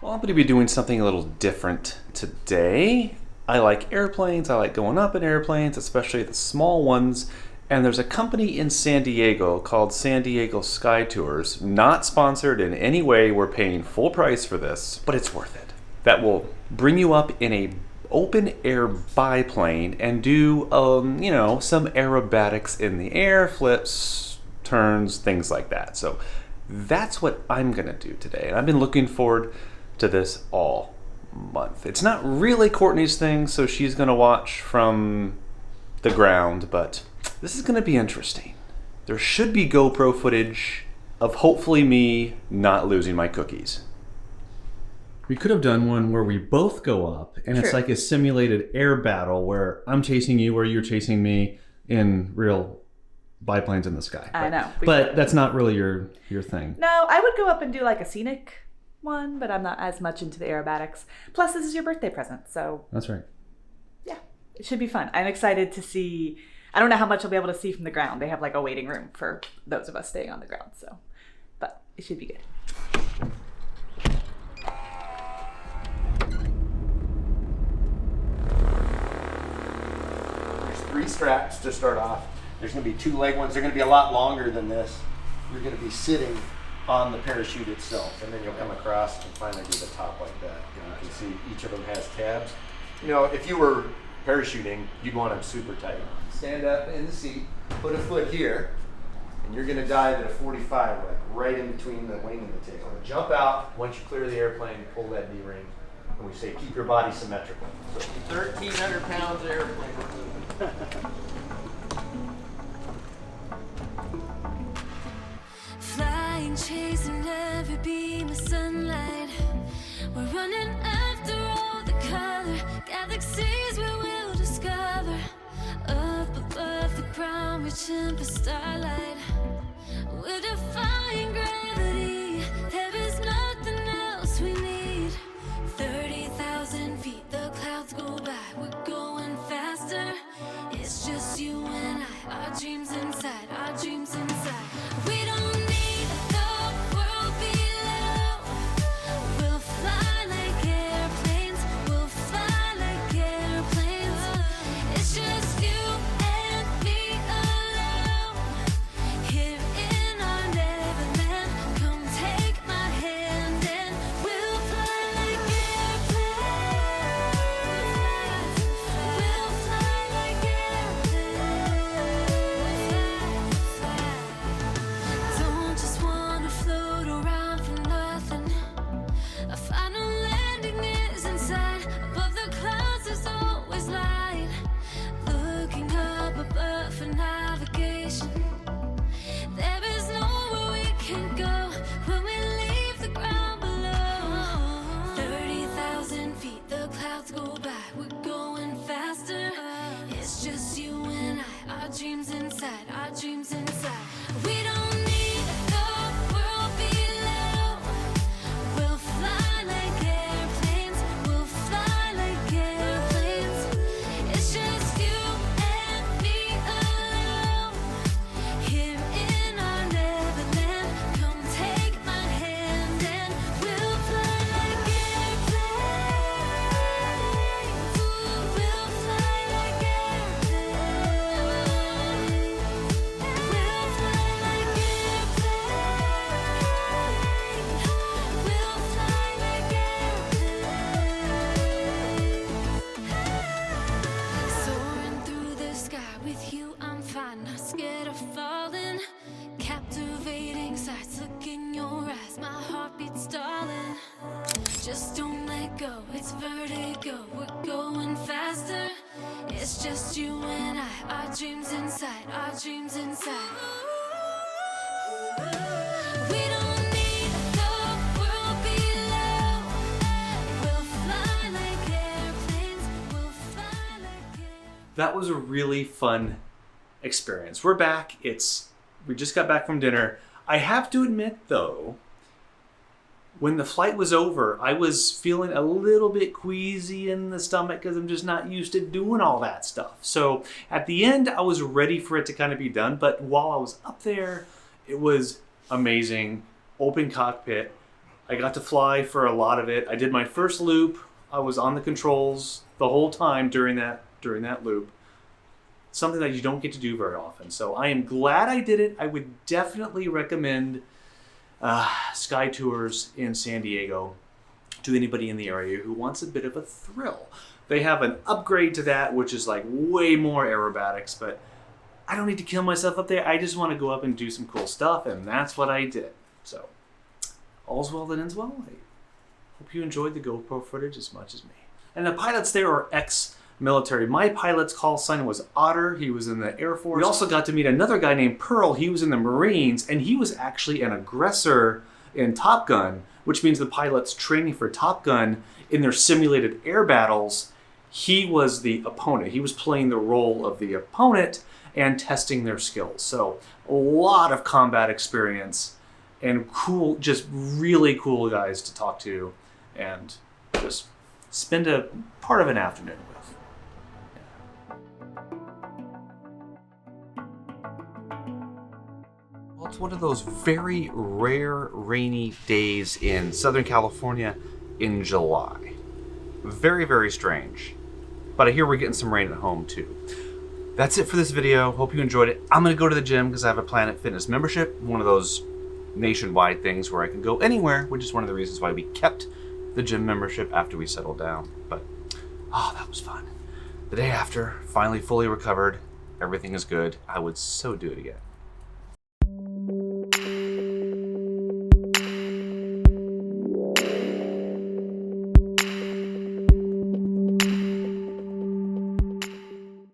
Well, I'm going to be doing something a little different today. I like airplanes. I like going up in airplanes, especially the small ones. And there's a company in San Diego called San Diego Sky Tours. Not sponsored in any way. We're paying full price for this, but it's worth it. That will bring you up in a open air biplane and do, some aerobatics in the air, flips, turns, things like that. So that's what I'm going to do today. And I've been looking forward to this all month. It's not really Courtney's thing, so she's going to watch from the ground, but this is going to be interesting. There should be GoPro footage of hopefully me not losing my cookies. We could have done one where we both go up, and It's like a simulated air battle where I'm chasing you, where you're chasing me in real biplanes in the sky. I know. But that's not really your thing. No, I would go up and do like a scenic one, but I'm not as much into the aerobatics. Plus, this is your birthday present, so... That's right. Yeah, it should be fun. I'm excited to see... I don't know how much I'll be able to see from the ground. They have like a waiting room for those of us staying on the ground, so... But it should be good. There's 3 straps to start off. There's going to be 2 leg ones. They're going to be a lot longer than this. You're going to be sitting on the parachute itself, and then you'll come across and finally do the top like that. And you can see each of them has tabs. You know, if you were parachuting, you'd want them super tight. Stand up in the seat, put a foot here, and you're going to dive at a 45, like right in between the wing and the tail. So jump out. Once you clear the airplane, pull that D-ring, and we say keep your body symmetrical. So 1,300 pounds airplane. Flying, chasing every beam of sunlight. We're running after all the color galaxies we will discover. Up above the ground, reaching for starlight. We're defying gravity. There is nothing else we need. 30,000 feet, the clouds go by. We're going faster. It's just you and I. Our dreams inside, our dreams inside. We don't need the world below. We'll fly like airplanes. We'll fly like airplanes. It's just you and me alone. Here in our Neverland. Come take my hand and we'll fly like airplanes. We'll fly like airplanes. Don't just wanna float around for nothing. A final landing is inside. Above the clouds there's always light. Looking up above for navigation. There is nowhere we can go when we leave the ground below. 30,000 feet, the clouds go by. We're going faster. It's just you and I. Our dreams inside, our dreams inside. We don't need the world below. We'll fly like airplanes. We'll fly like airplanes. It's just you and me alone. Here in our Neverland. Come take my hand and we'll fly like airplanes. We'll fly like airplanes. We'll fly like airplanes. We'll fly like airplanes. Soaring through the sky with you, I'm fine. Not scared of falling. Captivating sights, look in your eyes. My heartbeat's stalling. Just don't let go, it's vertigo. We're going faster. It's just you and I. Our dreams inside, our dreams inside. We don't need the world below. We'll fly like airplanes. We'll fly like airplanes. That was a really fun experience. We're back. We just got back from dinner. I have to admit, though, when the flight was over, I was feeling a little bit queasy in the stomach because I'm just not used to doing all that stuff. So at the end, I was ready for it to kind of be done. But while I was up there, it was amazing. Open cockpit. I got to fly for a lot of it. I did my first loop. I was on the controls the whole time during that loop. Something that you don't get to do very often. So I am glad I did it. I would definitely recommend Sky Tours in San Diego to anybody in the area who wants a bit of a thrill. They have an upgrade to that, which is like way more aerobatics, but I don't need to kill myself up there. I just want to go up and do some cool stuff, and that's what I did. So, all's well that ends well. I hope you enjoyed the GoPro footage as much as me. And the pilots there are ex-military. My pilot's call sign was Otter. He was in the Air Force. We also got to meet another guy named Pearl. He was in the Marines, and he was actually an aggressor in Top Gun, which means the pilots training for Top Gun in their simulated air battles, he was the opponent. He was playing the role of the opponent and testing their skills. So a lot of combat experience and cool, just really cool guys to talk to and just spend a part of an afternoon with. Well, it's one of those very rare rainy days in Southern California in July. Very, very strange. But I hear we're getting some rain at home too. That's it for this video. Hope you enjoyed it. I'm gonna go to the gym because I have a Planet Fitness membership, one of those nationwide things where I can go anywhere, which is one of the reasons why we kept the gym membership after we settled down. But, that was fun. The day after, finally fully recovered. Everything is good. I would so do it again.